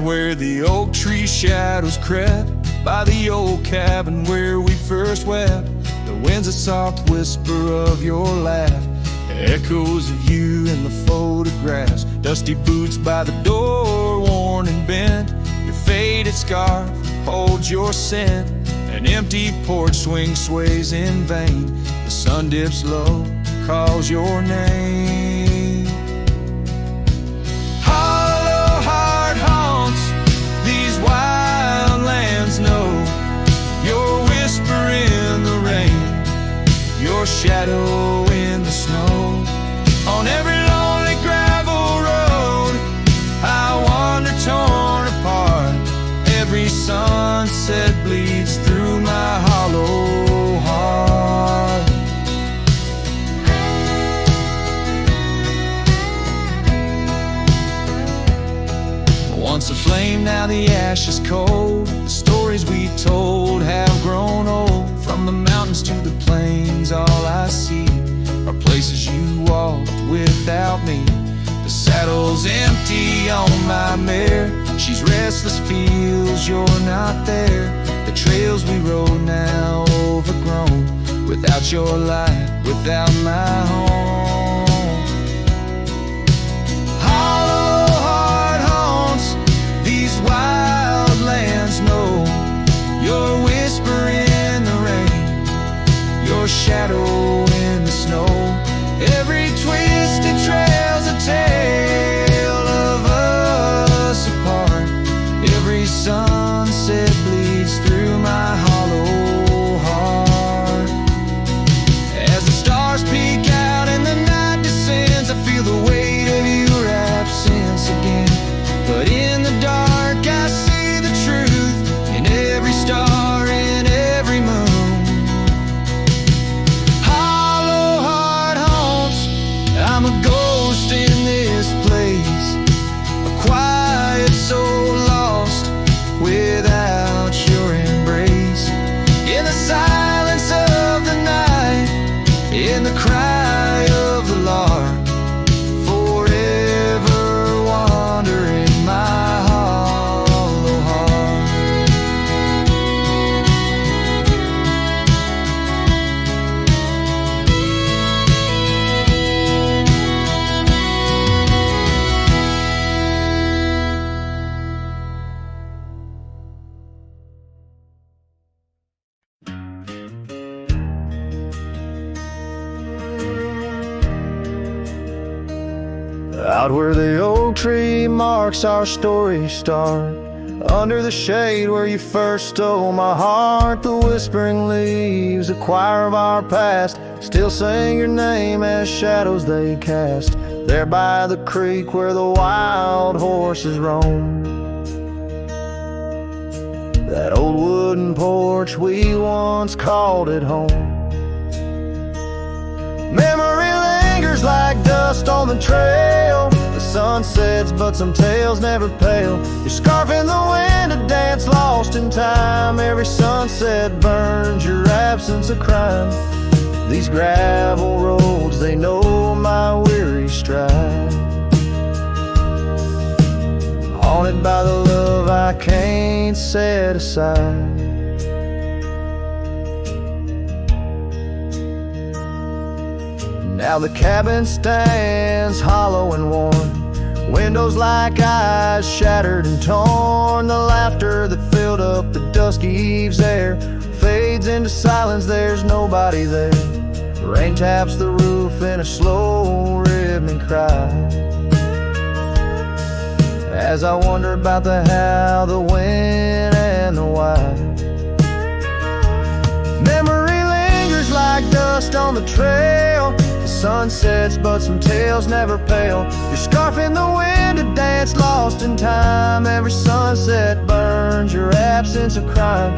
where the oak tree shadows crept, by the old cabin where we first wept. The wind's a soft whisper of your laugh, echoes of you in the photographs. Dusty boots by the door, worn and bent. Your faded scarf holds your scent. An empty porch swing sways in vain. The sun dips low, calls your name. Hollow heart haunts these wild lands know your whisper in the rain, your shadow in the snow. On every lonely gravel road I wander torn apart. Every sunset bleeds through my hollow heart. Once a flame, now the ash is cold. The stories we told have grown old. From the mountains to the plains, all I see are places you walked without me. The saddle's empty on my mare. She's restless, feels you're not there. The trails we rode now overgrown. Without your light, without my home. Hollow heart haunts these wild lands know your whisper in the rain, your shadow in the snow. Every twisted trail's a tale of us apart. Every sunset bleeds through my hollow heart. As the stars peek out and the night descends, I feel the weight of your absence again. But in the dark I see the truth in every star, in every moon. Hollow heart haunts, I'm a ghost in this place, a quiet soul lost without your embrace. In the silence of the night, in the cry of the lark, forever wandering my hollow heart. Out where the oak tree marks our story start, under the shade where you first stole my heart, the whispering leaves, a choir of our past, still sing your name as shadows they cast. There by the creek where the wild horses roam, that old wooden porch we once called it home. Memory lingers like dust on the trail. The sun sets, but some tales never pale. Your scarf in the wind, a dance lost in time. Every sunset burns your absence a crime. These gravel roads, they know my weary stride. Haunted by the love I can't set aside. Now the cabin stands hollow and worn, windows like eyes shattered and torn. The laughter that filled up the dusky eve's air fades into silence, there's nobody there. Rain taps the roof in a slow rhythmic cry, as I wonder about the how, the when, and the why. Memory lingers like dust on the trail. The sun sets, but some tales never pale. Your scarf in the wind, a dance lost in time. Every sunset burns your absence a crime.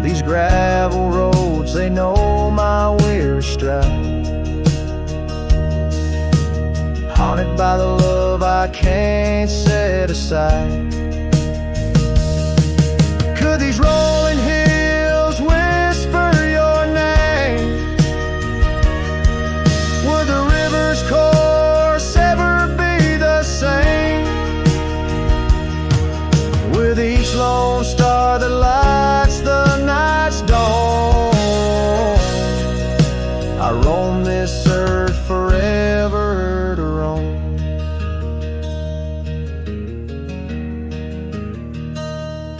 These gravel roads, they know my weary stride. Haunted by the love I can't set aside. Could these rolling hills whisper your name? Would the river's course ever be the same? with each lone star that lights the night's dawn. I roam this earth forever to roam.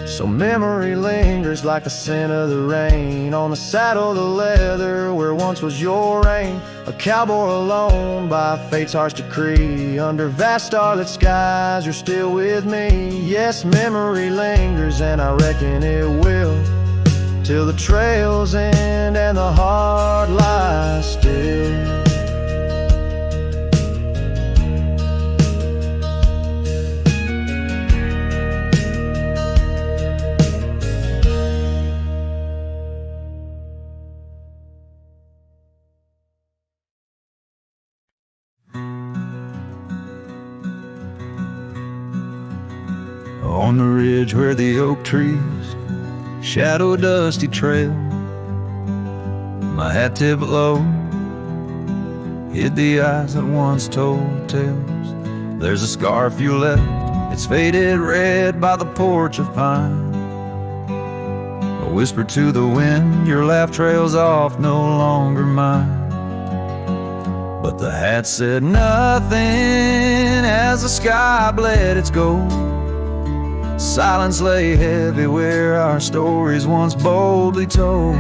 So memory lingers like the scent of the rain on the saddle of the leather where once was your reign. A cowboy alone by fate's harsh decree. Under vast starlit skies you're still with me. Yes, memory lingers and I reckon it will, till the trails end and the heart lies still. On the ridge where the oak trees shadow a dusty trail, my hat tipped low hid the eyes that once told tales. There's a scarf you left, it's faded red by the porch of pine. I whisper to the wind, your laugh trails off, no longer mine. But the hat said nothing as the sky bled its gold. Silence lay heavy where our stories once boldly told.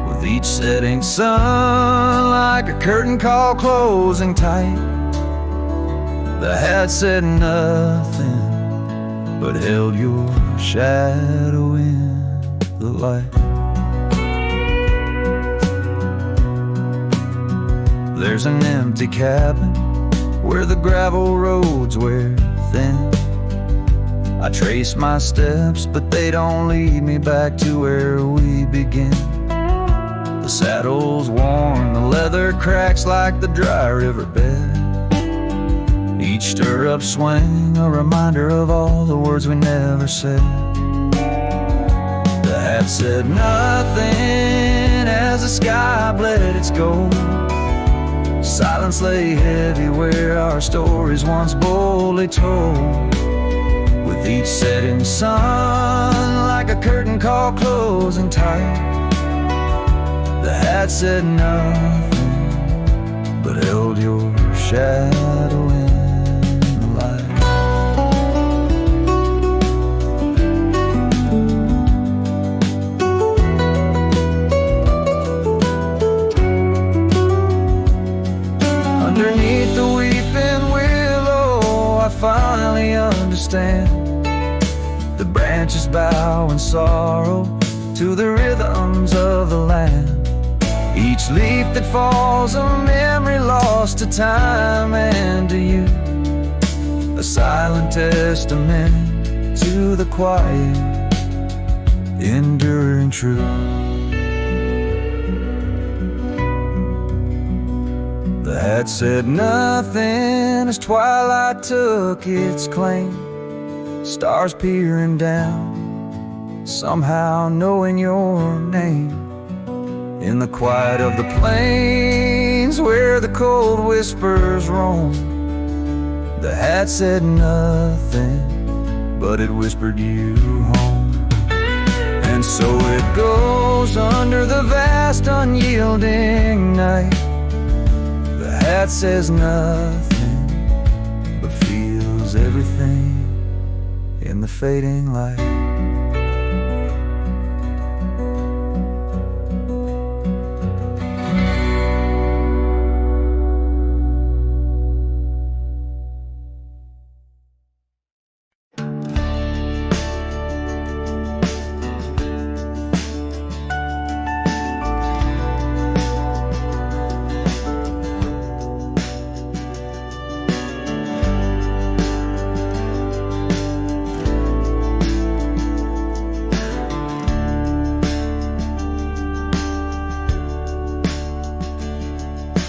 With each setting sun like a curtain call closing tight, the hat said nothing but held your shadow in the light. There's an empty cabin where the gravel roads wear thin. I trace my steps, but they don't lead me back to where we begin. The saddle's worn, the leather cracks like the dry riverbed. Each stirrup swing, a reminder of all the words we never said. The hat said nothing as the sky bled its gold. Silence lay heavy where our stories once boldly told. With each setting sun like a curtain call closing tight, the hat said nothing but held your shadow in the light. Underneath the weeping willow I finally understand. The branches bow in sorrow to the rhythms of the land. Each leaf that falls a memory lost to time and to you, a silent testament to the quiet, enduring truth. The hat said nothing as twilight took its claim. Stars peering down, somehow knowing your name. In the quiet of the plains where the cold whispers roam, the hat said nothing, but it whispered you home. And so it goes under the vast unyielding night. The hat says nothing, but feels everything in the fading light.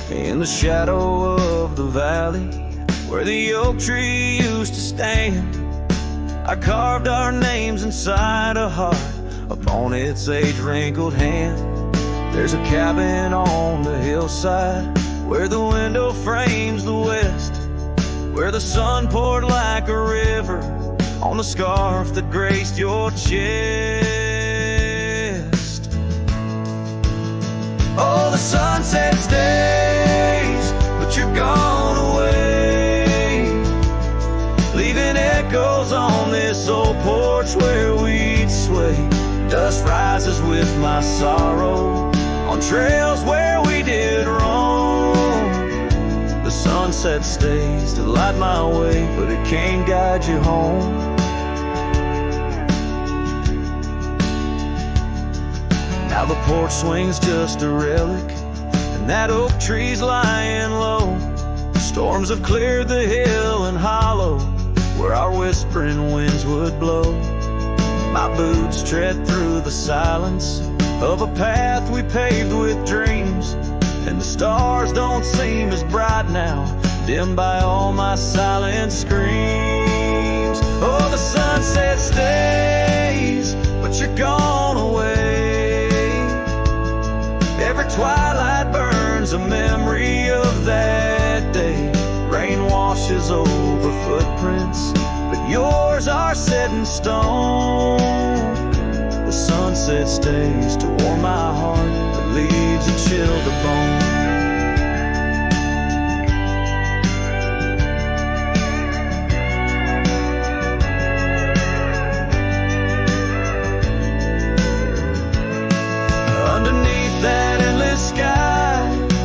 In the shadow of the valley where the oak tree used to stand, I carved our names inside a heart upon its age-wrinkled hand. There's a cabin on the hillside where the window frames the west, where the sun poured like a river on the scarf that graced your chest. Oh, the sunset stays, but you're gone away, leaving echoes on this old porch where we'd sway. Dust rises with my sorrow on trails where we did wrong. The sunset stays to light my way, but it can't guide you home. Now the porch swing's just a relic, and that oak tree's lying low. Storms have cleared the hill and hollow where our whispering winds would blow. My boots tread through the silence of a path we paved with dreams, and the stars don't seem as bright now, dimmed by all my silent screams. Oh, the sunset stays, but you're gone away. Every twilight burns a memory of that day. Rain washes over footprints, but yours are set in stone. The sunset stays to warm my heart, but leaves a chill to bone. Underneath that endless sky,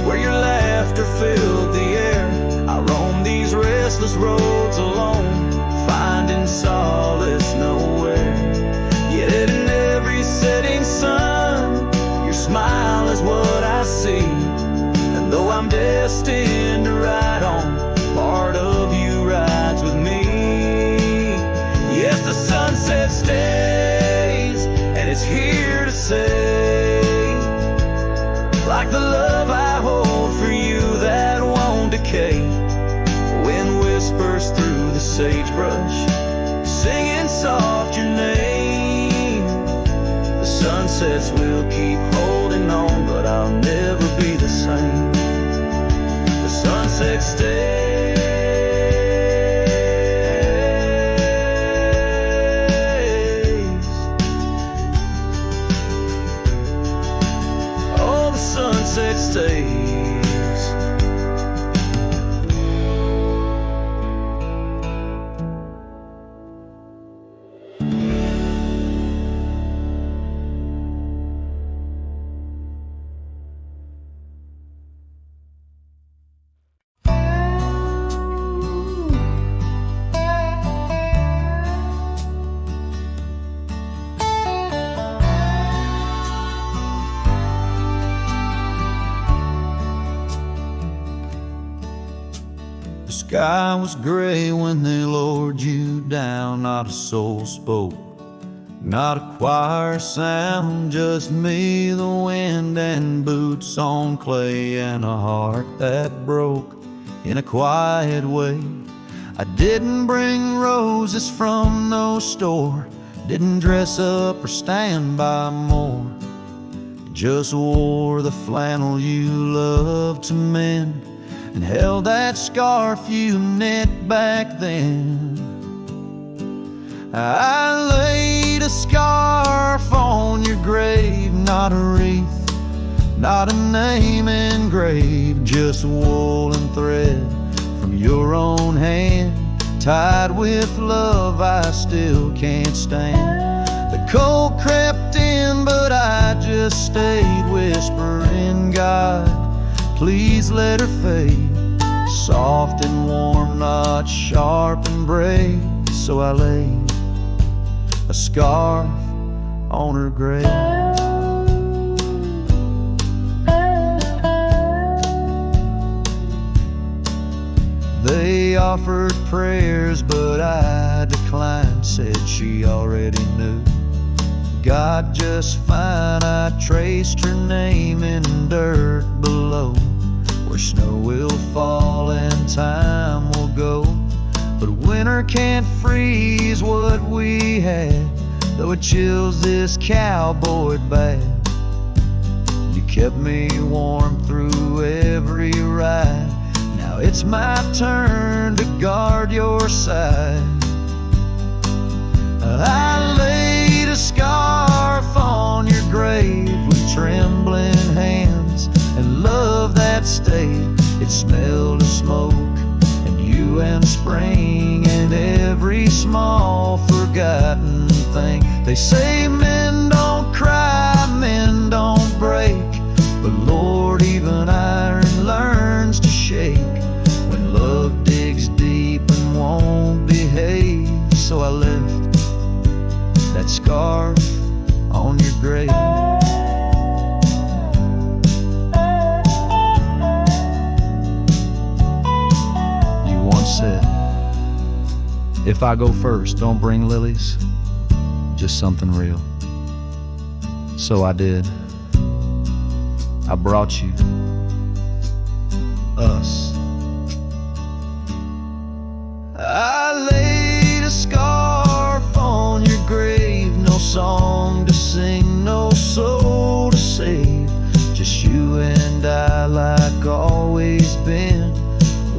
where your laughter filled the air, I roam these restless roads alone, finding solace nowhere. Yet in every setting sun, your smile is what I see. And though I'm destined to ride on, part of you rides with me. Yes, the sunset stays, and it's here to say, like the love I hold for you that won't decay. Wind whispers through the sagebrush, singing soft your name. The sunsets will keep holding on, but I'll never be the same. The sunset stays. Oh, the sunset stays. The sky was gray when they lowered you down. Not a soul spoke, not a choir sound, just me, the wind, and boots on clay, and a heart that broke in a quiet way. I didn't bring roses from no store, didn't dress up or stand by more, just wore the flannel you loved to mend, and held that scarf you knit back then. I laid a scarf on your grave, not a wreath, not a name engraved, just wool and thread from your own hand, tied with love I still can't stand. The cold crept in, but I just stayed, whispering, God, please let her fade. Soft and warm, not sharp and brave. So I laid a scarf on her grave. They offered prayers, but I declined, said she already knew. God just fine, I traced her name in dirt below, where snow will fall and time will go. But winter can't freeze what we had, though it chills this cowboy bad. You kept me warm through every ride, now it's my turn to guard your side. smell the smoke, and you and spring, and every small forgotten thing. They say men don't cry, men don't break, but Lord, even iron learns to shake when love digs deep and won't behave. So I left that scarf on your grave. You once said, if I go first, don't bring lilies, just something real. So I did. I brought you us. I laid a scarf on your grave, no song to sing, no soul to save, just you and I like always been.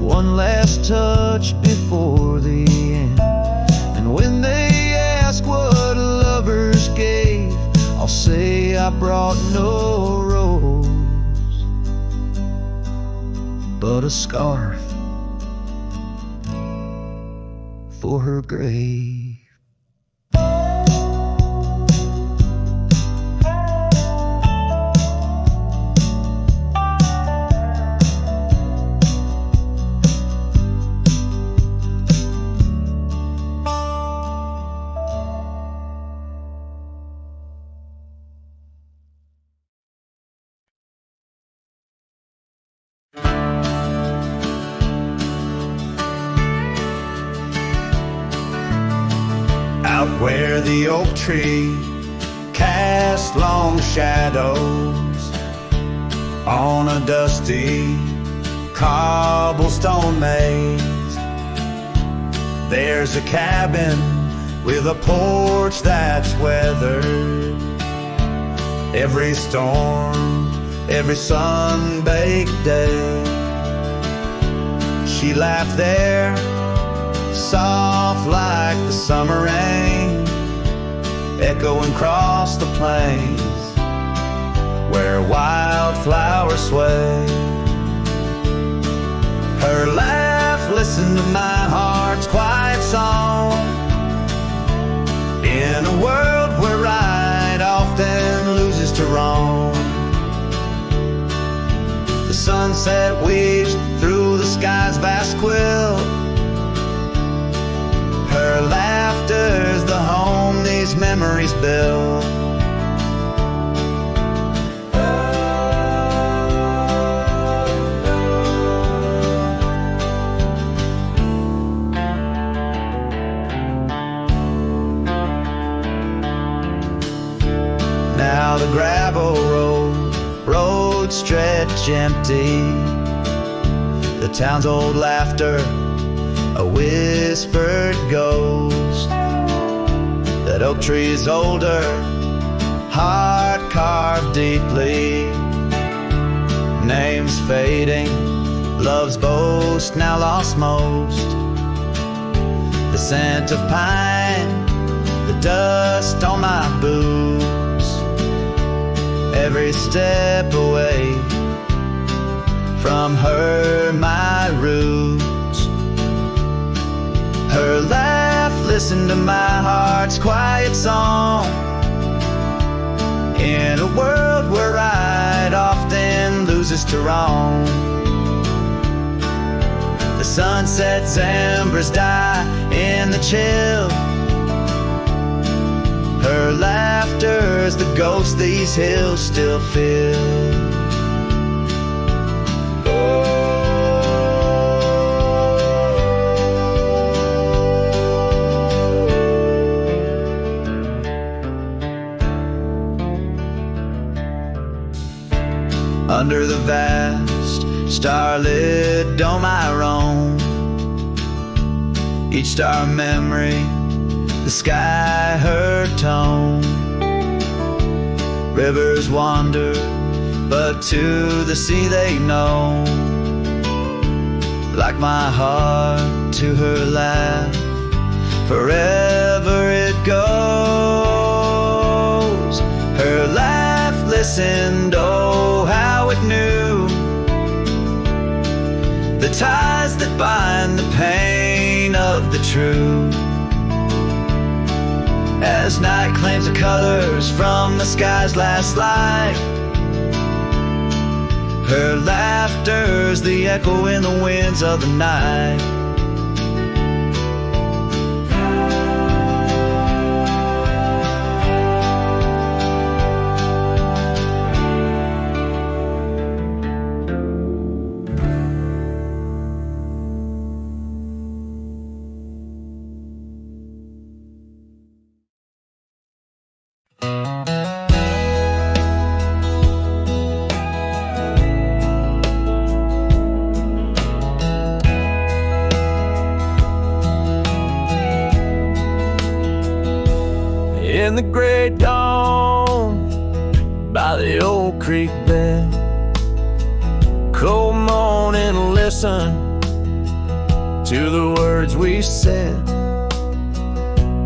One last touch before the end. And when they ask what lovers gave, I'll say I brought no rose, but a scarf for her grave. Out where the oak tree cast long shadows on a dusty cobblestone maze, there's a cabin with a porch that's weathered every storm, every sun-baked day. She laughed there, soft like the summer rain, echoing across the plains where wildflowers sway. Her laugh listened to my heart's quiet song, in a world where right often loses to wrong. The sunset weaves through the sky's vast quilt. Her laughter's the home these memories build. Now the gravel road stretch empty, the town's old laughter a whispered ghost. That oak tree is older, heart carved deeply, names fading, love's boast now lost most. The scent of pine, the dust on my boots, every step away from her my roots. Her laugh listened to my heart's quiet song, in a world where right often loses to wrong. The sunset's embers die in the chill. Her laughter's the ghost these hills still fill. Under the vast starlit dome I roam, each star memory, the sky her tone. Rivers wander, but to the sea they know, like my heart to her laugh, forever it goes. Her laugh listened, oh how it knew, ties that bind the pain of the true. As night claims the colors from the sky's last light, her laughter's the echo in the winds of the night. In the gray dawn, by the old creek bed, cold morning, listen to the words we said.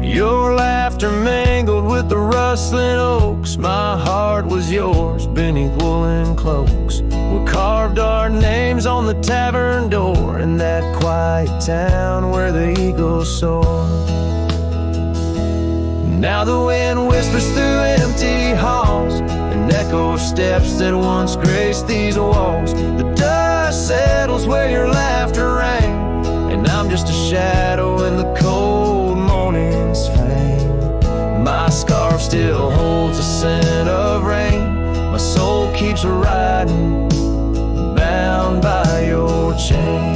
Your laughter mingled with the rustling oaks. My heart was yours beneath woolen cloaks. We carved our names on the tavern door in that quiet town where the eagles soar. Now the wind whispers through empty halls, an echo of steps that once graced these walls. The dust settles where your laughter rang, and I'm just a shadow in the cold morning's fang. My scarf still holds the scent of rain. My soul keeps riding, bound by your chain.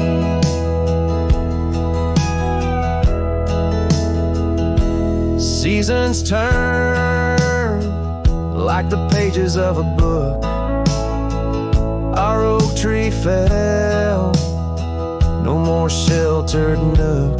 Seasons turn like the pages of a book. Our oak tree fell, no more sheltered nook.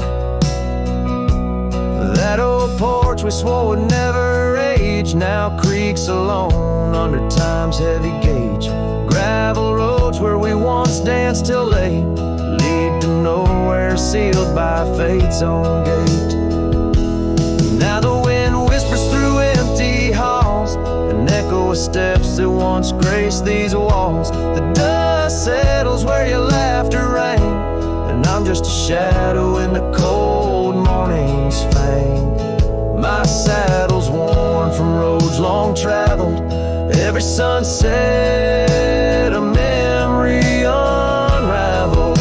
That old porch we swore would never age now creaks alone under time's heavy gauge. Gravel roads where we once danced till late lead to nowhere, sealed by fate's own gate. Now the wind whispers through empty halls, an echo of steps that once graced these walls. The dust settles where your laughter rang, and I'm just a shadow in the cold morning's fang. My saddle's worn from roads long traveled, every sunset a memory unraveled.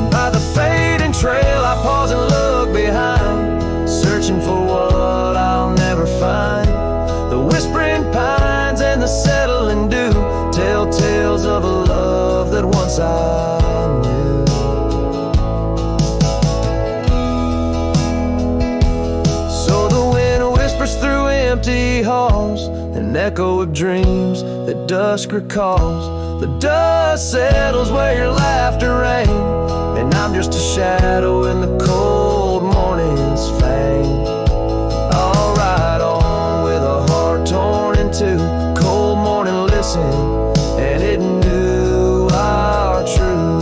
By the fading trail I pause and look behind, searching for what I'll never find. The whispering pines and the settling dew tell tales of a love that once I knew. So the wind whispers through empty halls, an echo of dreams that dusk recalls. The dust settles where your laughter rang, and I'm just a shadow in the cold morning's fang. I'll ride on with a heart torn in two. Cold morning listened, and it knew our truth.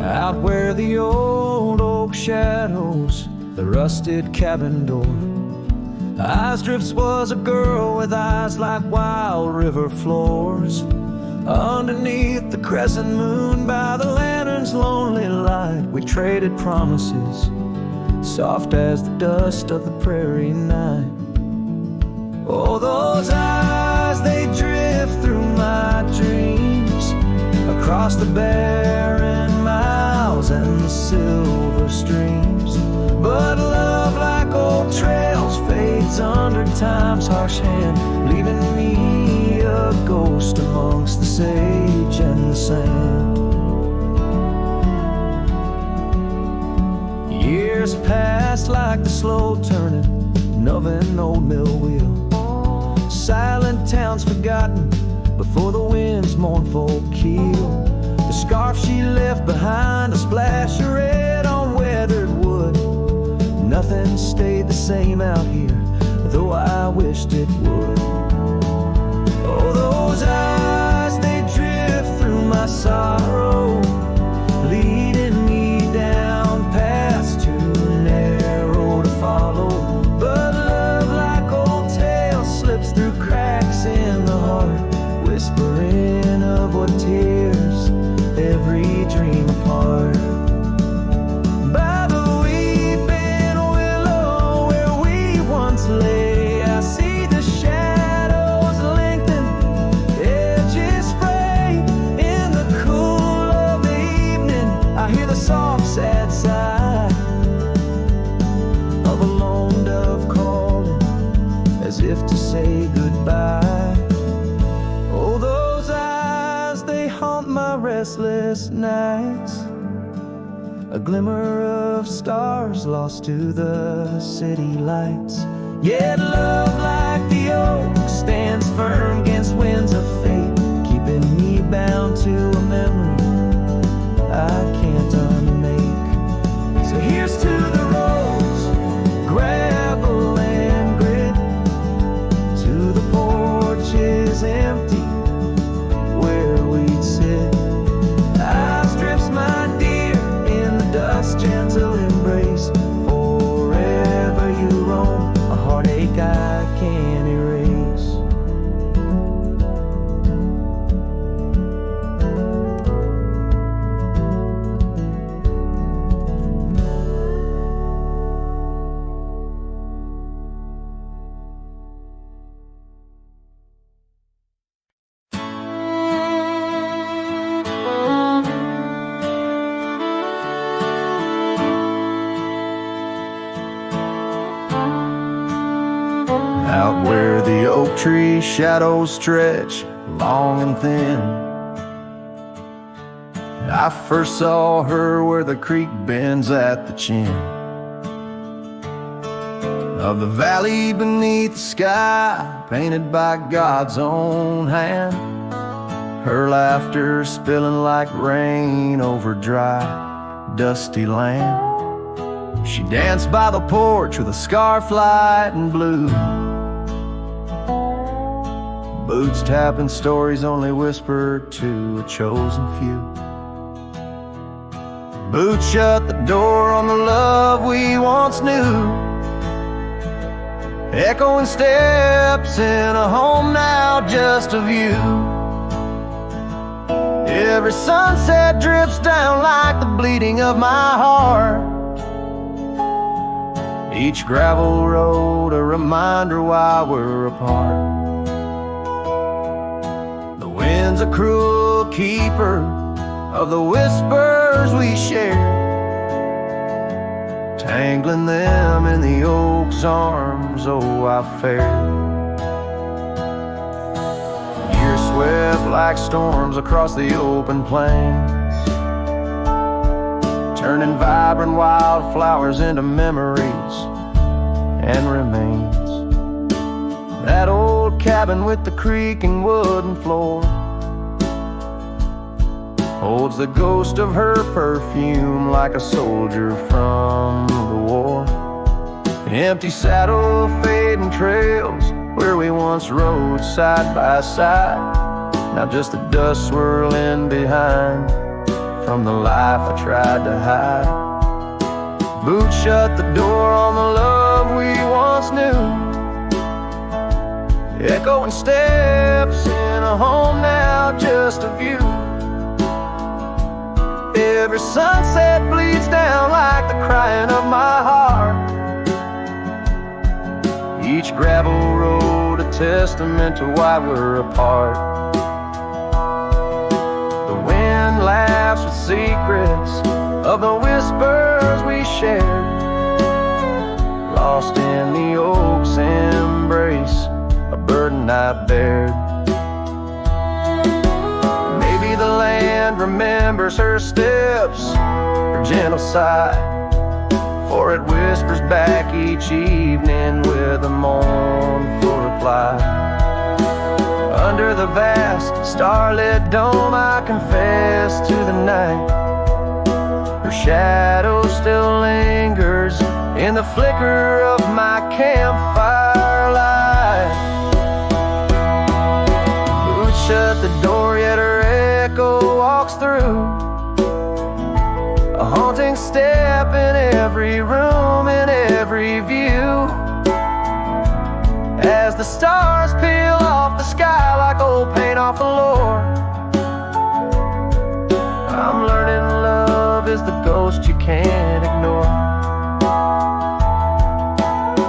Out where the old oak shadows the rusted cabin door, Eyesdrift's was a girl with eyes like wild river floors. Underneath the crescent moon by the lantern's lonely light, we traded promises, soft as the dust of the prairie night. Oh, those eyes, they drift through my dreams, across the barren miles and the silver streams. But love, like old trails, fades under time's harsh hand, leaving me a ghost amongst the sage and the sand. Years pass like the slow turning of an old mill wheel. Silent towns forgotten, before the wind's mournful keel. The scarf she left behind, a splash of red on weathered wood. Nothing stayed the same out here, though I wished it would. Oh, those eyes, they drift through my sorrow, leading me down paths too narrow to follow. But love, like old tales, slips through cracks in the heart, whispering of what tears every dream apart. By the weeping willow where we once lay, I see the shadows lengthen, edges fray. In the cool of the evening, I hear the soft sad sigh of a lone dove calling, as if to say goodbye. Oh, those eyes, they haunt my restless nights, a glimmer of stars lost to the city lights. Yet love, like the oak, stands firm against winds of fate, keeping me bound to a memory I can't unmake. So here's to the roads, gravel and grit, to the porches empty where we'd sit. I strips my dear in the dust, gentle embrace. Forever you roam, a heartache I can't erase. Out where the oak tree shadows stretch long and thin, I first saw her where the creek bends at the chin of the valley beneath the sky, painted by God's own hand. Her laughter spilling like rain over dry, dusty land. She danced by the porch with a scarf light and blue, boots tapping stories only whispered to a chosen few. Boots shut the door on the love we once knew, echoing steps in a home now just of you. Every sunset drips down like the bleeding of my heart, each gravel road a reminder why we're apart. The wind's a cruel keeper of the whispers we share, tangling them in the oak's arms. Oh, I fared. Years swept like storms across the open plains, turning vibrant wildflowers into memories and remains. That old cabin with the creaking wooden floor holds the ghost of her perfume like a soldier from the war. Empty saddle, fading trails where we once rode side by side, now just the dust swirling behind from the life I tried to hide. Boots shut the door on the love we once knew, echoing steps in a home now just a view. Every sunset bleeds down like the crying of my heart, each gravel road a testament to why we're apart. The wind laughs with secrets of the whispers we shared, lost in the oak's embrace, a burden I bared. Maybe the land remembers her steps, her gentle sigh, for it whispers back each evening with a mournful reply. Under the vast starlit dome, I confess to the night. Her shadow still lingers in the flicker of my campfire light. Boots shut the door, yet her echo walks through, a haunting step in every room, in every view. As the stars peel off the sky like old paint off the floor, I'm learning love is the ghost you can't ignore.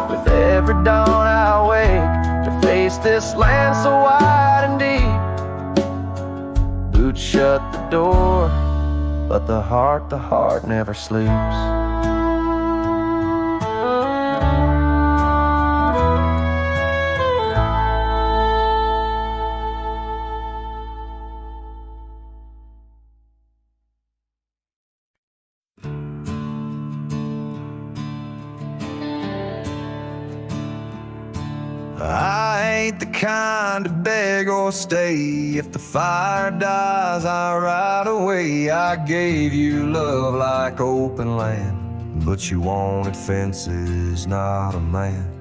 With every dawn I wake to face this land so wide and deep. Boots shut the door, but the heart never sleeps. I ain't the kind to beg or stay. If the fire dies, I ride away. I gave you love like open land, but you wanted fences, not a man.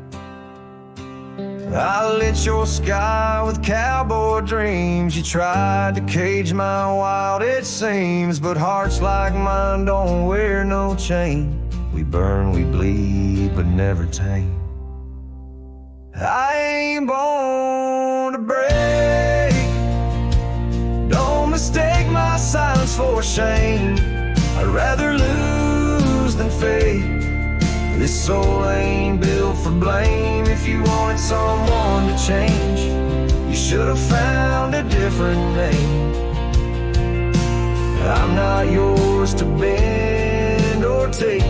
I lit your sky with cowboy dreams. You tried to cage my wild, it seems, but hearts like mine don't wear no chain. We burn, we bleed, but never tame. I ain't born to break. Don't mistake my silence for shame. I'd rather lose than fade. This soul ain't built for blame. If you wanted someone to change, you should have found a different name. I'm not yours to bend or take.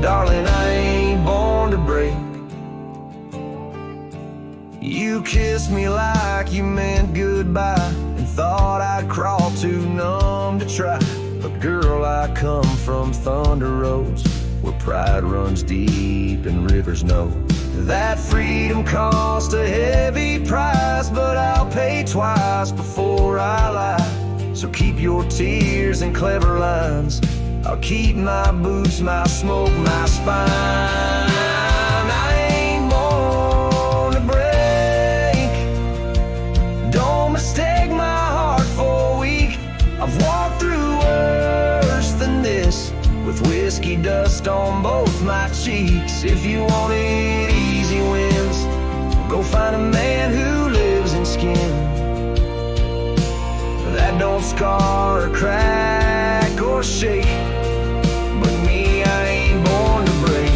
Darling, I ain't born to break. You kissed me like you meant goodbye, and thought I'd crawl too numb to try. But girl, I come from Thunder Roads, where pride runs deep and rivers know that freedom cost a heavy price. But I'll pay twice before I lie. So keep your tears and clever lines. I'll keep my boots, my smoke, my spine. Mistake my heart for weak. I've walked through worse than this, with whiskey dust on both my cheeks. If you wanted easy wins, go find a man who lives in skin that don't scar or crack or shake. But me, I ain't born to break.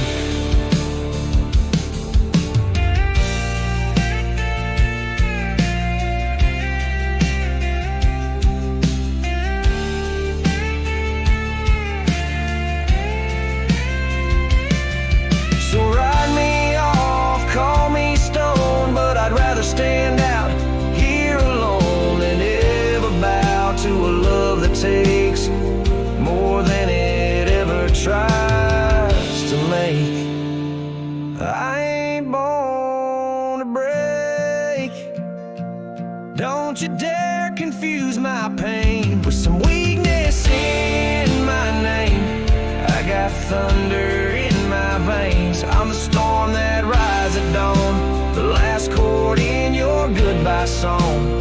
Stand out here alone and ever bow to a love that takes more than it ever tries to make. I ain't born to break. Don't you dare confuse my pain with some weakness in my name. I got thunder in my veins. I'm the storm that rises at dawn, the last chord in your goodbye song.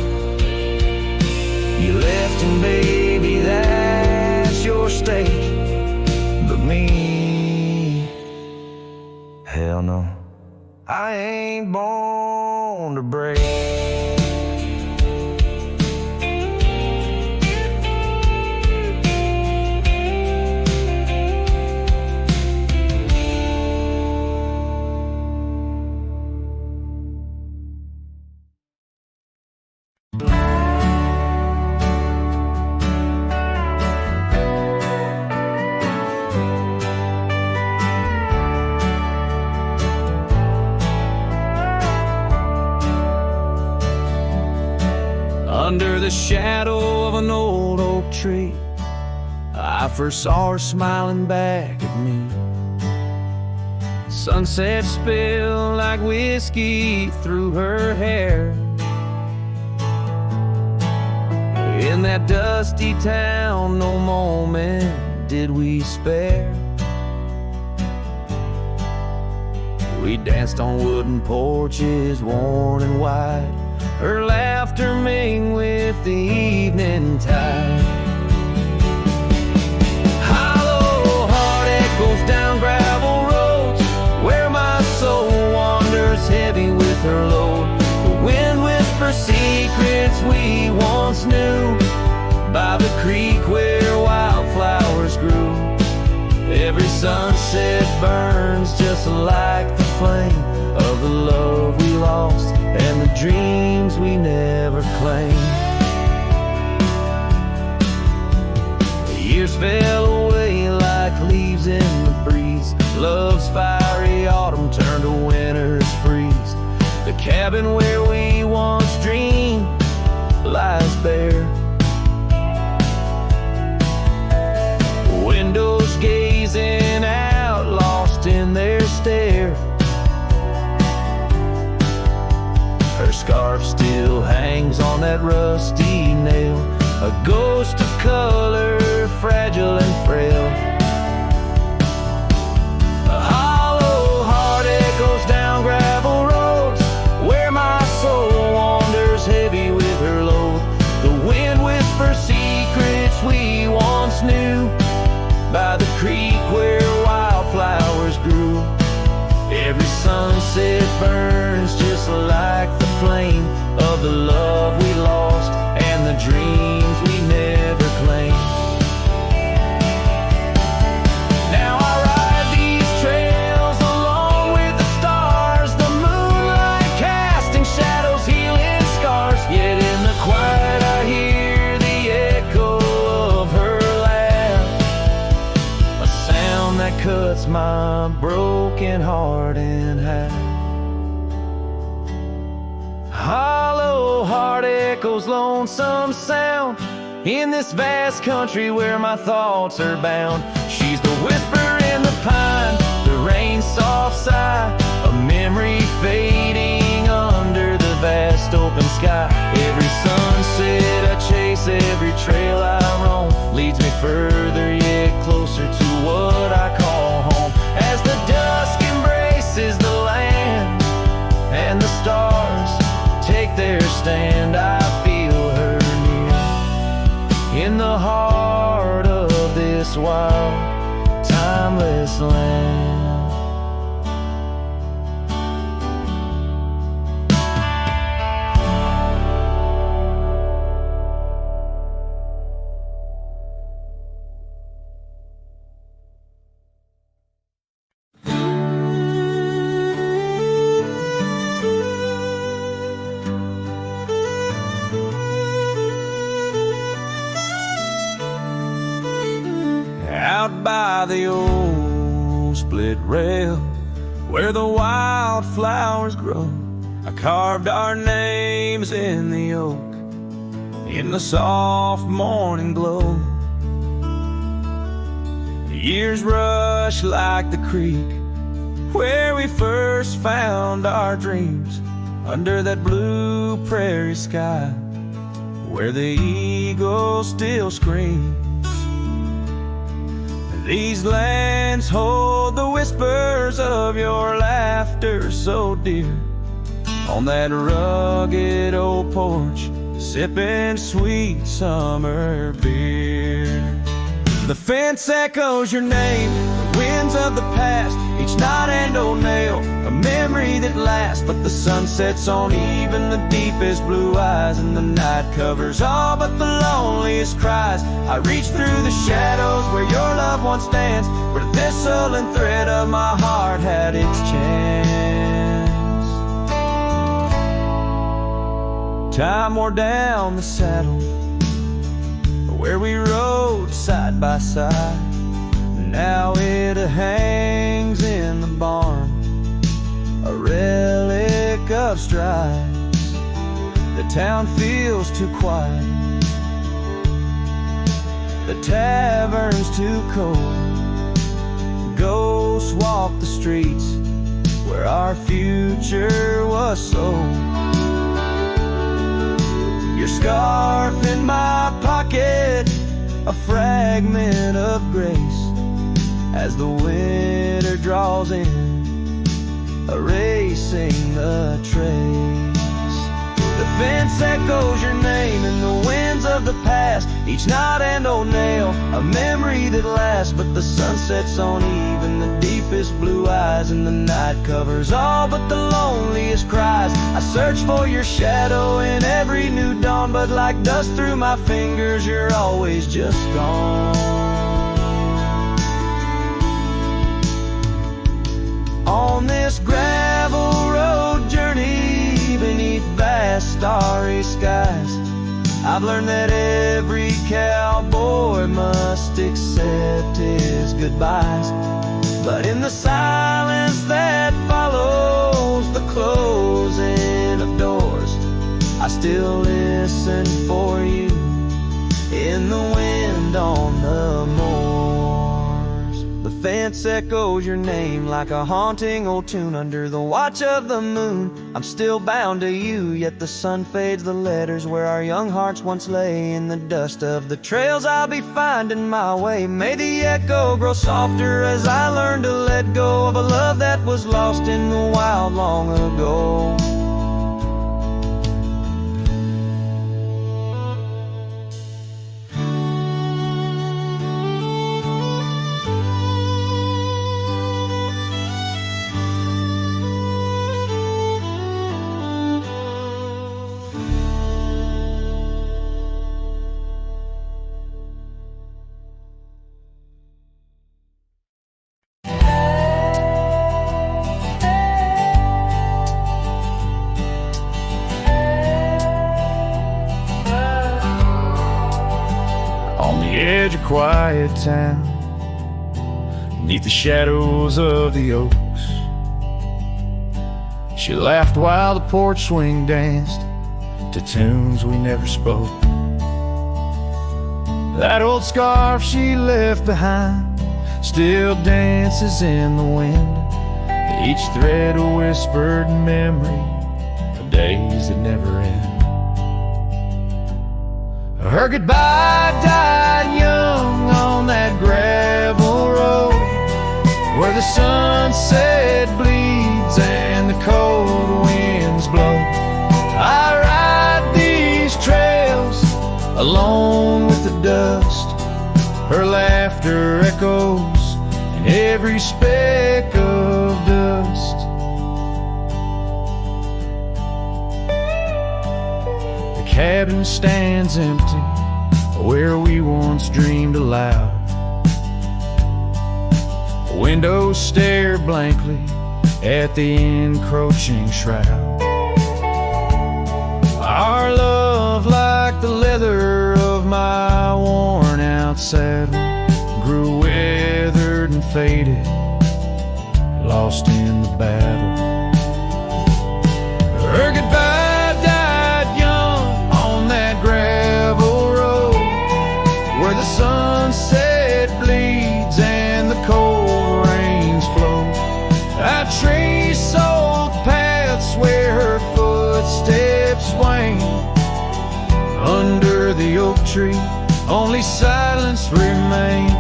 You left and baby, that's your stake. But me, hell no, I ain't born to break. Under the shadow of an old oak tree, I first saw her smiling back at me. Sunset spilled like whiskey through her hair. In that dusty town, no moment did we spare. We danced on wooden porches, worn and wide, her laughter mingled with the evening tide. Hollow heart echoes down gravel roads, where my soul wanders heavy with her load. The wind whispers secrets we once knew, by the creek where wildflowers grew. Every sunset burns just like the flame of the love we lost and the dreams we never claimed. The years fell away like leaves in the breeze. Love's fiery autumn turned to winter's freeze. The cabin where we once dreamed lies bare. Windows gazing out, lost in their stare. Her scarf still hangs on that rusty nail, a ghost of color, fragile and frail. A hollow heart echoes down gravel roads, where my soul wanders heavy with her load. The wind whispers secrets we once knew, by the creek where wildflowers grew. Every sunset burns just like the flame of the love we lost and the dreams we never claimed. Now I ride these trails along with the stars, the moonlight casting shadows, healing scars. Yet in the quiet I hear the echo of her laugh, a sound that cuts my broken heart in half. Hollow heart echoes lonesome sound in this vast country where my thoughts are bound. She's the whisper in the pine, the rain's soft sigh, a memory fading under the vast open sky. Every sunset I chase, every trail I roam, leads me further yet closer to what I call home. As the dusk embraces the land and the stars take their stand, I feel her near in the heart of this wild, timeless land. Out by the old split rail, where the wildflowers grow, I carved our names in the oak, in the soft morning glow. The years rush like the creek, where we first found our dreams, under that blue prairie sky, where the eagle still screams. These lands hold the whispers of your laughter so dear, on that rugged old porch, sipping sweet summer beer. The fence echoes your name, the winds of the past, each knot and old nail, a memory that lasts. But the sun sets on even the deepest blue eyes, and the night covers all but the loneliest cries. I reach through the shadows where your loved one stands, where the thistle and thread of my heart had its chance. Time wore down the saddle, where we rode side by side. Now it hangs in the barn, a relic of strides. The town feels too quiet, the tavern's too cold. Ghosts walk the streets where our future was sold. your scarf in my pocket, a fragment of grace as the winter draws in, erasing the trace. The fence echoes your name in the winds of the past, each knot and old nail, a memory that lasts. But the sun sets on eve in the deepest blue eyes, and the night covers all but the loneliest cries. I search for your shadow in every new dawn, but like dust through my fingers, you're always just gone. On this gravel road journey beneath vast starry skies, I've learned that every cowboy must accept his goodbyes. But in the silence that follows the closing of doors, I still listen for you in the wind on the moors. The fence echoes your name like a haunting old tune under the watch of the moon. I'm still bound to you, yet the sun fades the letters where our young hearts once lay. In the dust of the trails I'll be finding my way. May the echo grow softer as I learn to let go of a love that was lost in the wild long ago. Edge of quiet town, neath the shadows of the oaks, she laughed while the porch swing danced to tunes we never spoke. That old scarf she left behind still dances in the wind, each thread a whispered memory of days that never end. Her goodbye died young on that gravel road, where the sunset bleeds and the cold winds blow. I ride these trails alone with the dust, her laughter echoes in every speck of dust. The cabin stands empty where we once dreamed aloud. Windows stare blankly at the encroaching shroud. Our love, like the leather of my worn out saddle, grew weathered and faded, lost in the battle. Her goodbye died young on that gravel road, where the sunset bleeds and the cold rains flow. I trace old paths where her footsteps swing. Under the oak tree, only silence remains.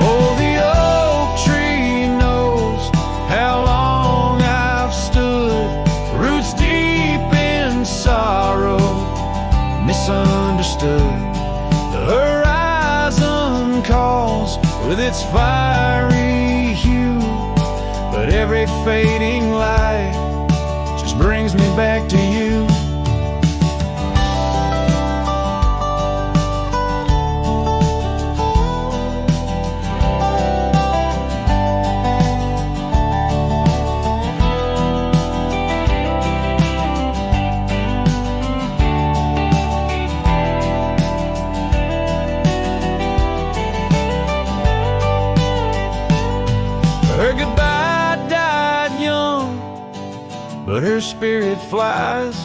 Oh, the oak tree knows how long I've stood, roots deep in sorrow, misunderstood. The horizon calls with its fiery hue, but every fading light just brings me back to you. Her goodbye died young, but her spirit flies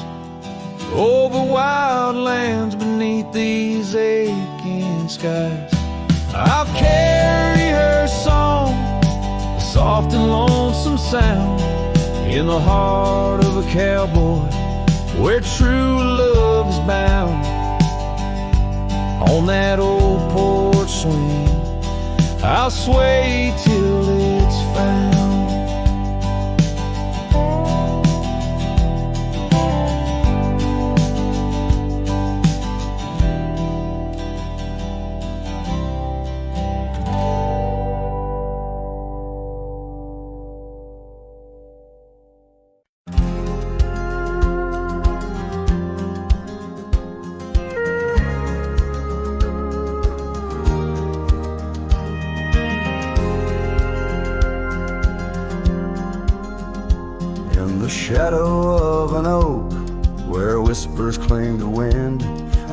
over wild lands beneath these aching skies. I'll carry her song, a soft and lonesome sound, in the heart of a cowboy where true love is bound. On that old porch swing, I'll sway till it's found. Shadow of an oak where whispers cling to wind,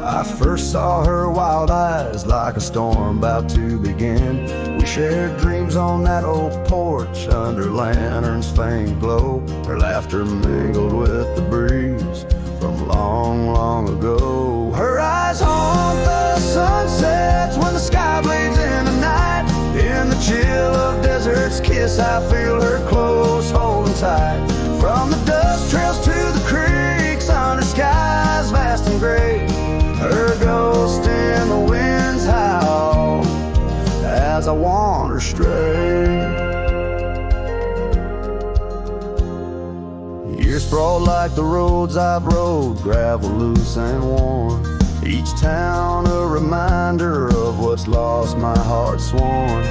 I first saw her wild eyes like a storm about to begin. We shared dreams on that old porch under lanterns faint glow. Her laughter mingled with the breeze from long, long ago. Her eyes haunt the sunsets when the sky bleeds in the night. In the chill of desert's kiss, I feel her close, holding tight. From the dust trails to the creeks, under skies vast and gray, her ghost in the winds howl as I wander stray. Years sprawled like the roads I've rode, gravel loose and worn. Each town a reminder of what's lost, my heart sworn.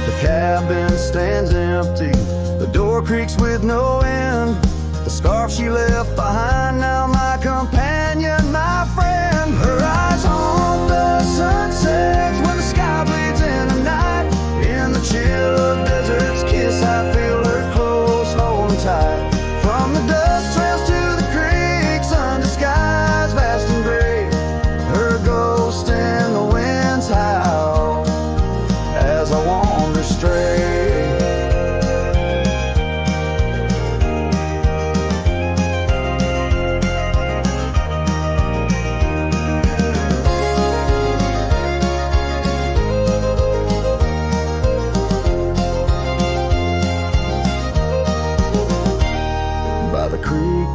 The cabin stands empty, the door creaks with no end. The scarf she left behind, now my companion, my friend. Her eyes haunt the sunsets when the sky bleeds in the night. In the chill of desert's kiss, I feel her close, holding tight. From the dust trails to the creeks, under skies vast and gray, her ghost in the winds howl as I wander stray.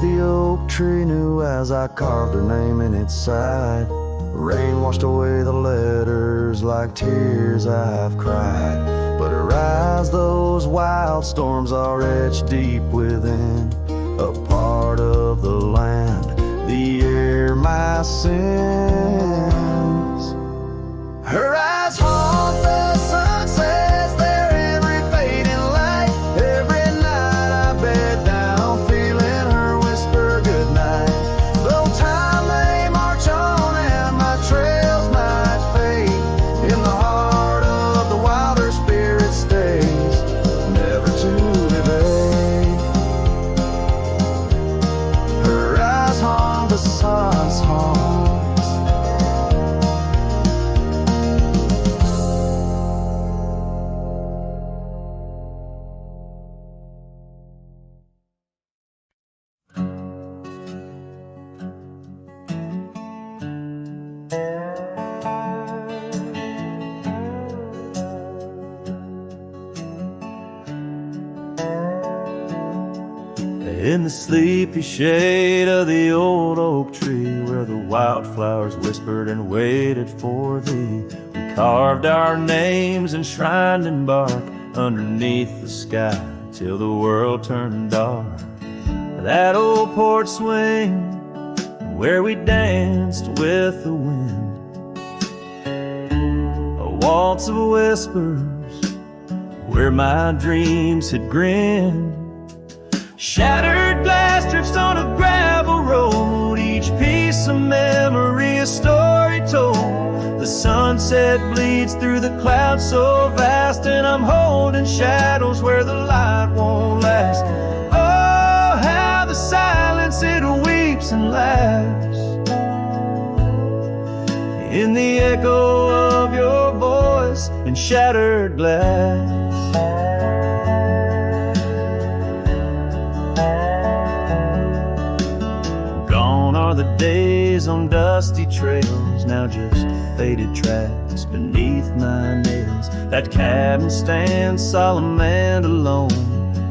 The oak tree knew as I carved her name in its side. Rain washed away the letters like tears I've cried. But her eyes, those wild storms are etched deep within. A part of the land, the air, my sins. Her eyes haunt the sunsets, they're every fading light. Every night I bed down, feeling her whisper goodnight. Though time may march on and my trails might fade, in the heart of the wild her spirit stays, never to evade. Her eyes haunt the sun's haunts. In the sleepy shade of the old oak tree, where the wildflowers whispered and waited for thee, we carved our names enshrined in bark underneath the sky till the world turned dark. That old porch swing where we danced with the wind, a waltz of whispers where my dreams had grinned. Shattered glass drifts on a gravel road, each piece of memory a story told. The sunset bleeds through the clouds so vast, and I'm holding shadows where the light won't last. Oh, how the silence it weeps and laughs in the echo of your voice and shattered glass. The days on dusty trails, now just faded tracks beneath my nails. That cabin stands solemn and alone,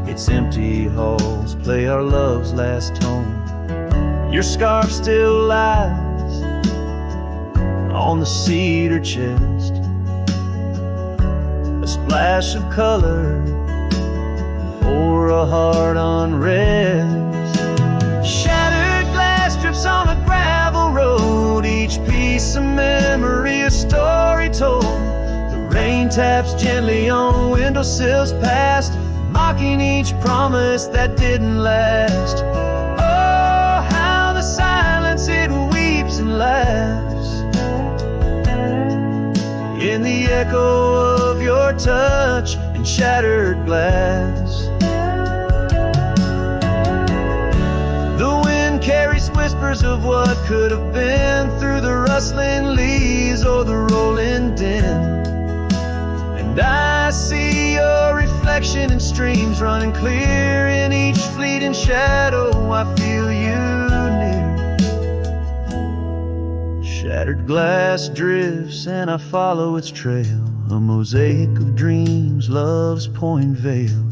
its empty halls play our love's last tone. Your scarf still lies on the cedar chest, a splash of color for a heart unrest. Shattered glass drips on a gravel road, each piece a memory, a story told. The rain taps gently on windowsills past, mocking each promise that didn't last. Oh, how the silence it weeps and laughs in the echo of your touch and shattered glass. The wind carries whispers of what could have been through the rustling leaves or the rolling din. And I see your reflection in streams running clear in each fleeting shadow. I feel you near. Shattered glass drifts and I follow its trail, a mosaic of dreams, love's point veil.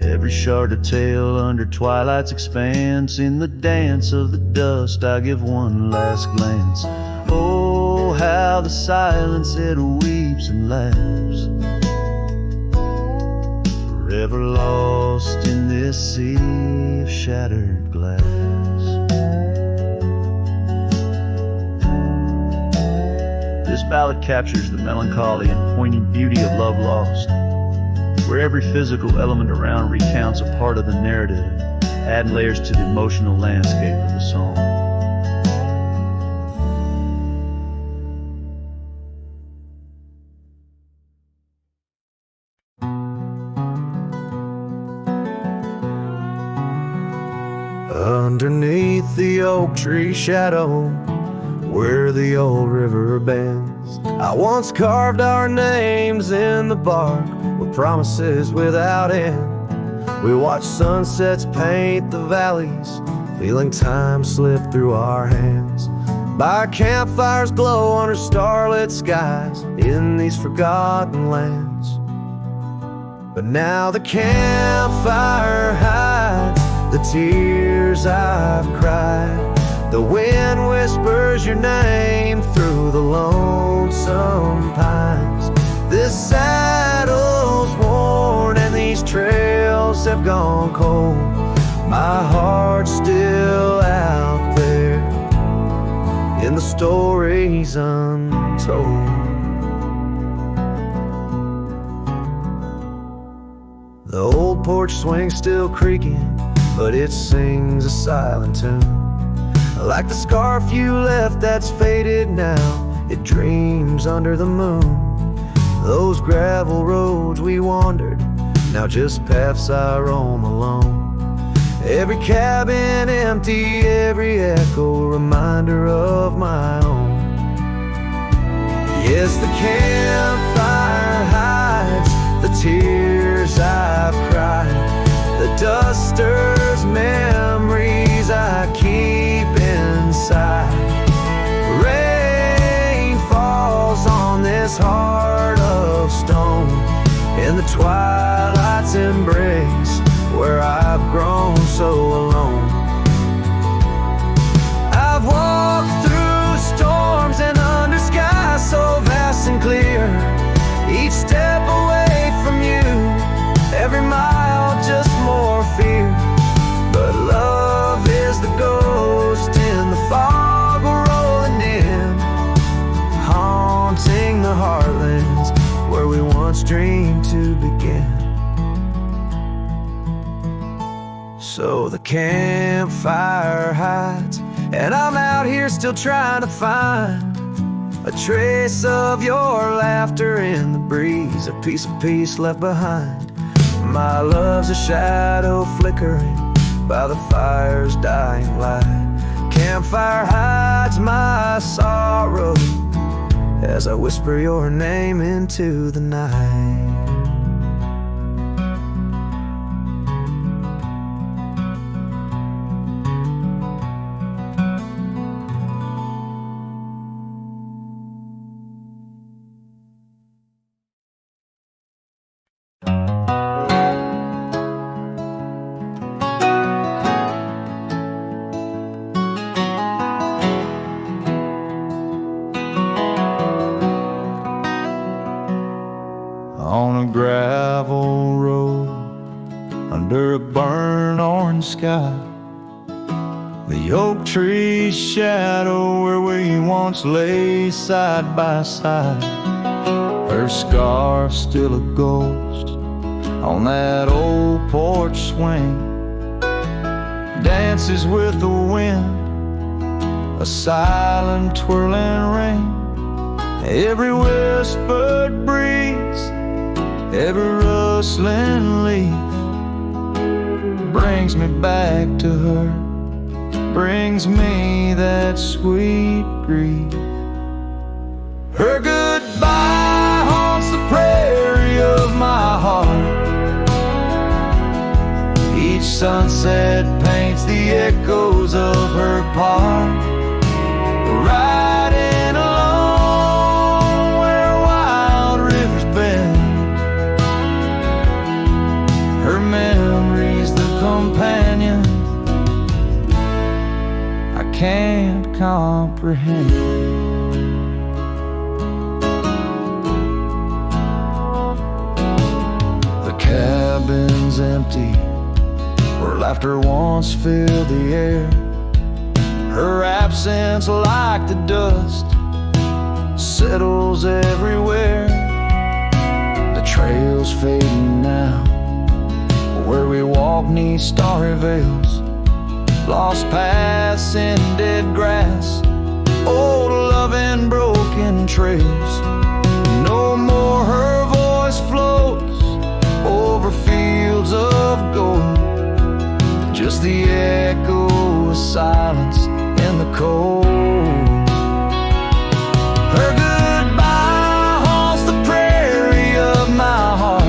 Every shard of tale under twilight's expanse. In the dance of the dust I give one last glance. Oh, how the silence it weeps and laughs, forever lost in this sea of shattered glass. This ballad captures the melancholy and poignant beauty of love lost, where every physical element around recounts a part of the narrative, adding layers to the emotional landscape of the song. Underneath the oak tree shadow, where the old river bends, I once carved our names in the bark with promises without end. We watched sunsets paint the valleys, feeling time slip through our hands. By campfires glow under starlit skies in these forgotten lands. But now the campfire hides the tears I've cried. The wind whispers your name through the lonesome pines. This saddle's worn and these trails have gone cold. My heart's still out there in the stories untold. The old porch swing's still creaking, but it sings a silent tune. Like the scarf you left that's faded now, it dreams under the moon. Those gravel roads we wandered, now just paths I roam alone. Every cabin empty, every echo a reminder of my own. Yes, the campfire hides the tears I've cried, the duster's memories I keep inside. Rain falls on this heart of stone in the twilight's embrace, where I've grown so alone. I've walked through storms and under skies so vast and clear, each step away from you, every mile just more fear. But love is the ghost in the fog rolling in, haunting the heartlands where we once dreamed to begin. So the campfire hides, and I'm out here still trying to find a trace of your laughter in the breeze, a piece of peace left behind. My love's a shadow flickering by the fire's dying light. Campfire hides my sorrow as I whisper your name into the night. under a burnt orange sky. The oak tree's shadow where we once lay side by side. Her scarf still a ghost on that old porch swing, dances with the wind, a silent twirling ring. Every whispered breeze, every rustling leaf brings me back to her, brings me that sweet grief. Her goodbye haunts the prairie of my heart. Each sunset paints the echoes of her part, riding along where wild rivers bend. Her memory's the companion I can't comprehend. The cabin's empty where laughter once filled the air. Her absence, like the dust, settles everywhere. The trail's fading now, where we walk neath starry veils, lost paths in dead grass, old love and broken trails. No more her voice floats over fields of gold, just the echo of silence in the cold. Her goodbye haunts the prairie of my heart.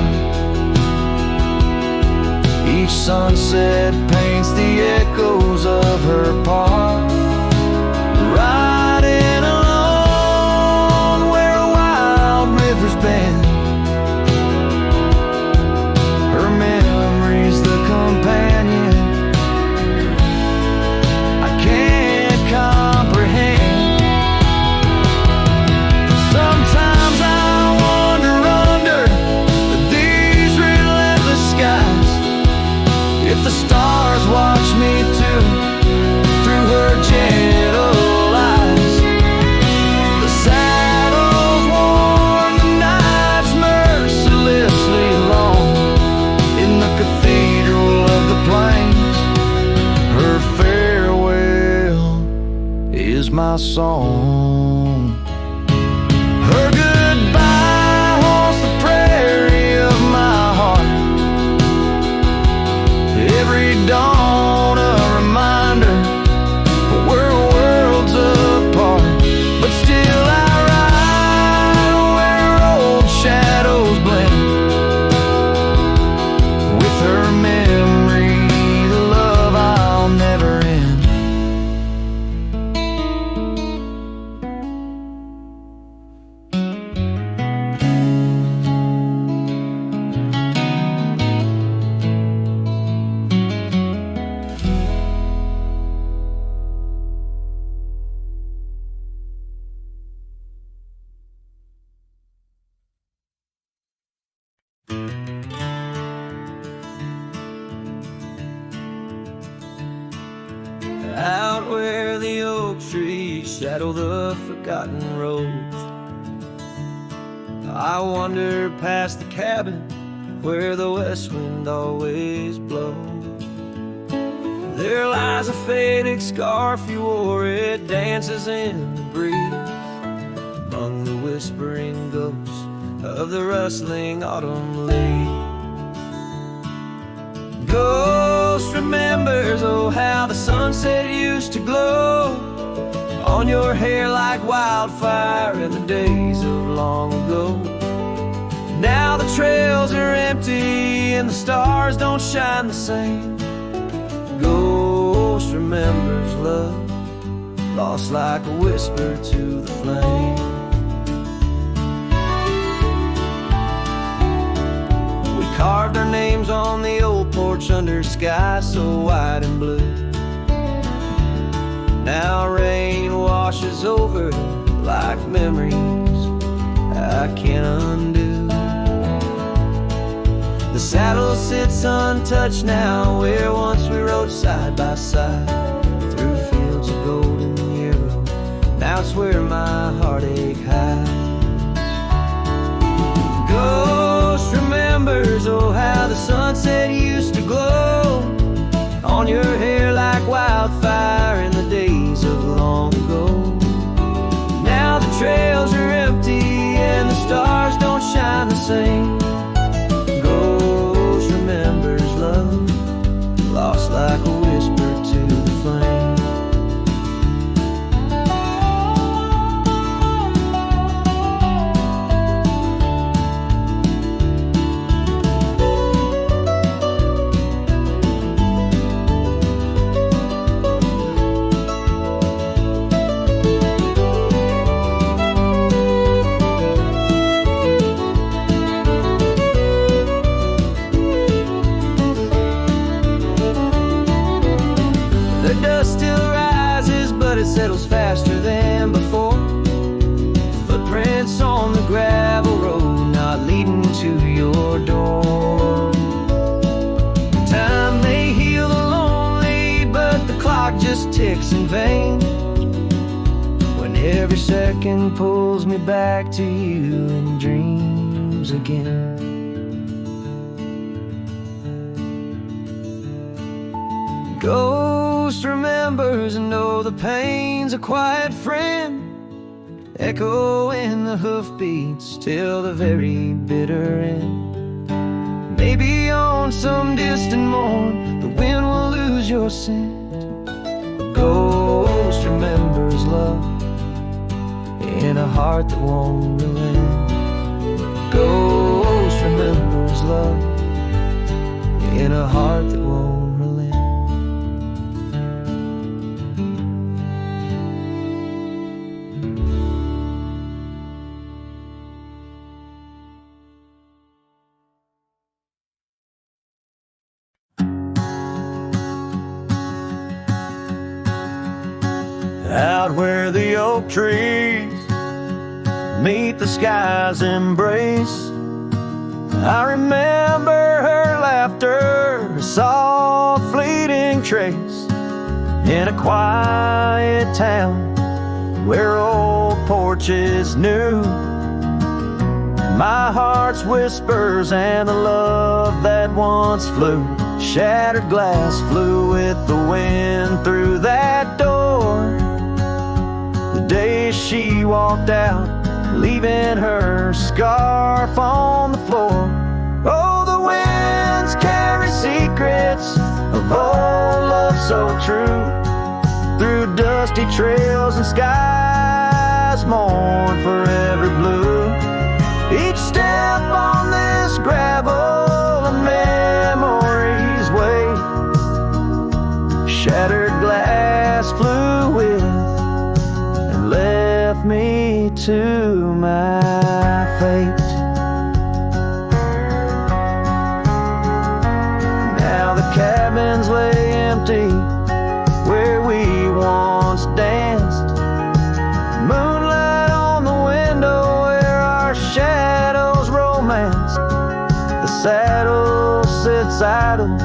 Each sunset paints the echoes of her part, riding along where wild rivers bend. Her memory's the companion I can't comprehend. Sometimes I wander under these relentless skies, if the stars watch me too, through her gentle eyes. The saddles worn, the nights mercilessly long, in the cathedral of the plains, her farewell is my song. Her goodbye haunts the prairie of my heart. Every dawn a reminder we're worlds apart, but still I ride where old shadows blend. With her memory, the love I'll never end. Out where the oak trees shadow the forgotten roads, I wander past the cabin where the west wind always blows. There lies a faded scarf you wore, it dances in the breeze, among the whispering ghosts of the rustling autumn leaves. Ghost remembers, oh, how the sunset used to glow on your hair like wildfire in the days of long ago. Now the trails are empty and the stars don't shine the same. Ghost remembers love, lost like a whisper to the flame. We carved our names on the old porch under sky so wide and blue. Now rain washes over like memories I can't undo. The saddle sits untouched now, where once we rode side by side through fields of golden yarrow. Now it's where my heartache hides. Ghost remembers, oh, how the sunset used to glow on your hair like wildfire in the days of long ago. Now the trails are empty and the stars don't shine the same. Ghost remembers love, lost like a whisper to the flame. Settles faster than before. Footprints on the gravel road, not leading to your door. Time may heal the lonely, but the clock just ticks in vain, when every second pulls me back to you in dreams again. Ghost remembers, and oh, the pain's a quiet friend, echo in the hoofbeats till the very bitter end. Maybe on some distant morn the wind will lose your scent. A ghost remembers love in a heart that won't relent. Ghost remembers love in a heart that won't relent. Out where the oak trees meet the sky's embrace, I remember her laughter, a soft fleeting trace, in a quiet town where old porches knew my heart's whispers and the love that once flew. Shattered glass flew with the wind through that door the day she walked out, leaving her scarf on the floor. Oh, the winds carry secrets of old love so true, through dusty trails and skies mourn forever blue. Each step on this gravel a memory's way, shattered glass flew with and left me to my fate. Now the cabins lay empty where we once danced, moonlight on the window where our shadows romanced. The saddle sits idle,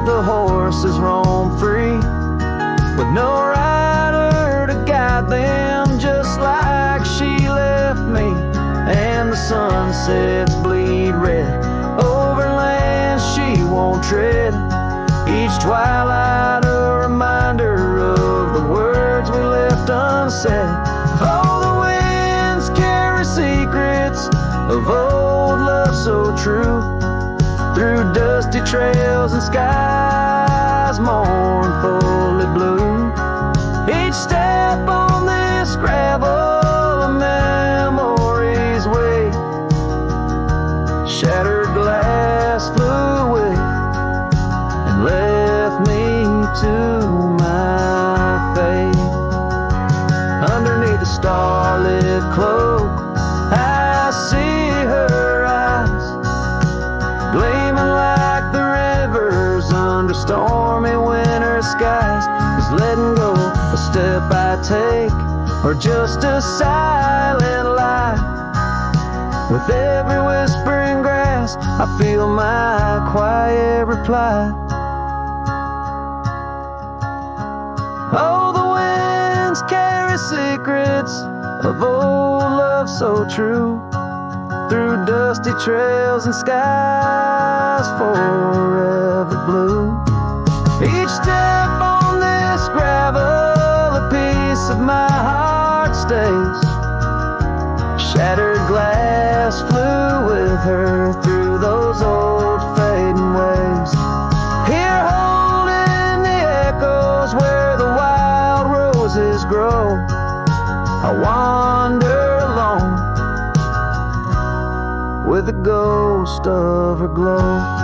the horses roam free, with no rider to guide them, just like she left me. And the sunsets bleed red over lands she won't tread, each twilight a reminder of the words we left unsaid. Oh, the winds carry secrets of old love so true, through dusty trails and skies mournfully blue. Each step on this gravel a memory's way, shattered glass flew away and left me to my fate. Underneath the starlit cloak I see her eyes, gleaming like the rivers under stormy winter skies. Is letting go a step I take, or just a silent lie? With every whispering grass eyes, I feel my quiet reply. Oh, the winds carry secrets of old love so true, through dusty trails and skies forever blue. Each step on this gravel, a piece of my heart stays. Shattered glass flew with her through those old fading ways. Here holding the echoes where the wild roses grow, I wander alone with the ghost of her glow.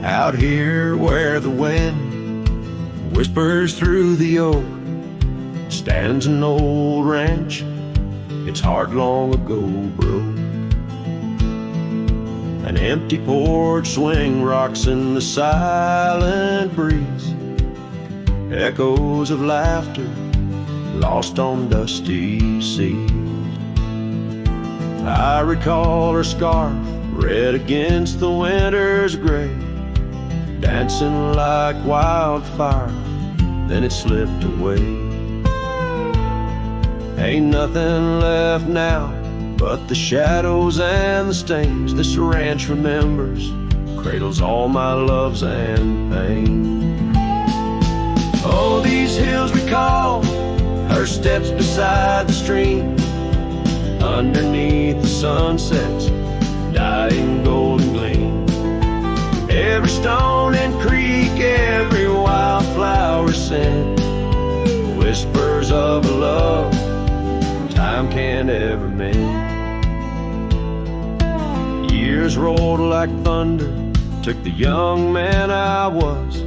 Out here where the wind whispers through the oak, stands an old ranch, its heart long ago broke. An empty porch swing rocks in the silent breeze, echoes of laughter lost on dusty seas. I recall her scarf red against the winter's gray, dancing like wildfire, then it slipped away. Ain't nothing left now but the shadows and the stains this ranch remembers, cradles all my loves and pain. Oh, these hills recall her steps beside the stream, underneath the sunset's dying golden gleam. Every stone and creek, every wildflower scent, whispers of a love time can't ever mend. Years rolled like thunder, took the young man I was,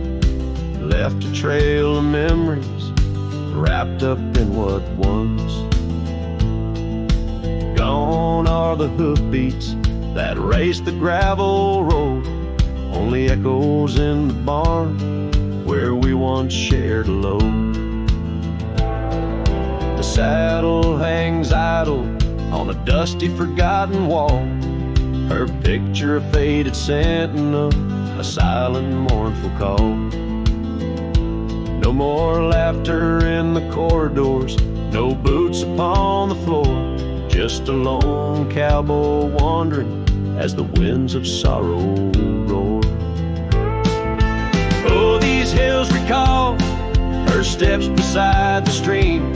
left a trail of memories wrapped up in what was. Gone are the hoofbeats that raced the gravel road, only echoes in the barn where we once shared a load. The saddle hangs idle on a dusty forgotten wall, her picture a faded sentinel, a silent mournful call. No more laughter in the corridors, no boots upon the floor, just a lone cowboy wandering as the winds of sorrow roar. Oh, these hills recall her steps beside the stream,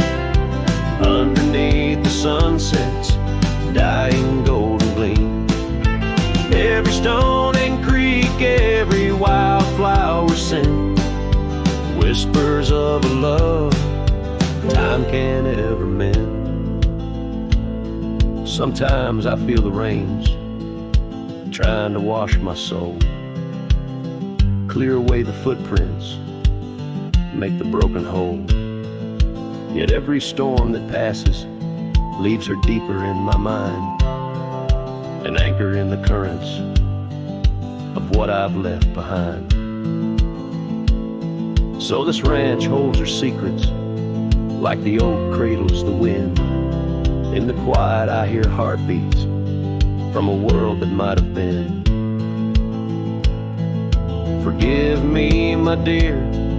underneath the sunset's dying golden gleam. Every stone and creek, every wildflower scent, whispers of a love time can't ever mend. Sometimes I feel the rains trying to wash my soul, clear away the footprints, make the broken whole. Yet every storm that passes leaves her deeper in my mind, an anchor in the currents of what I've left behind. So this ranch holds her secrets, like the oak cradles the wind. In the quiet I hear heartbeats from a world that might have been. Forgive me, my dear,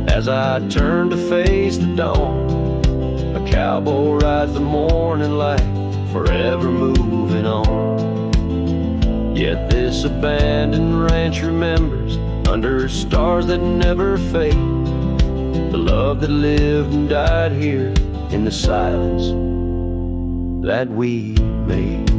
as I turn to face the dawn. A cowboy rides the morning light, forever moving on. Yet this abandoned ranch remembers, under stars that never fade, the love that lived and died here in the silence that we made.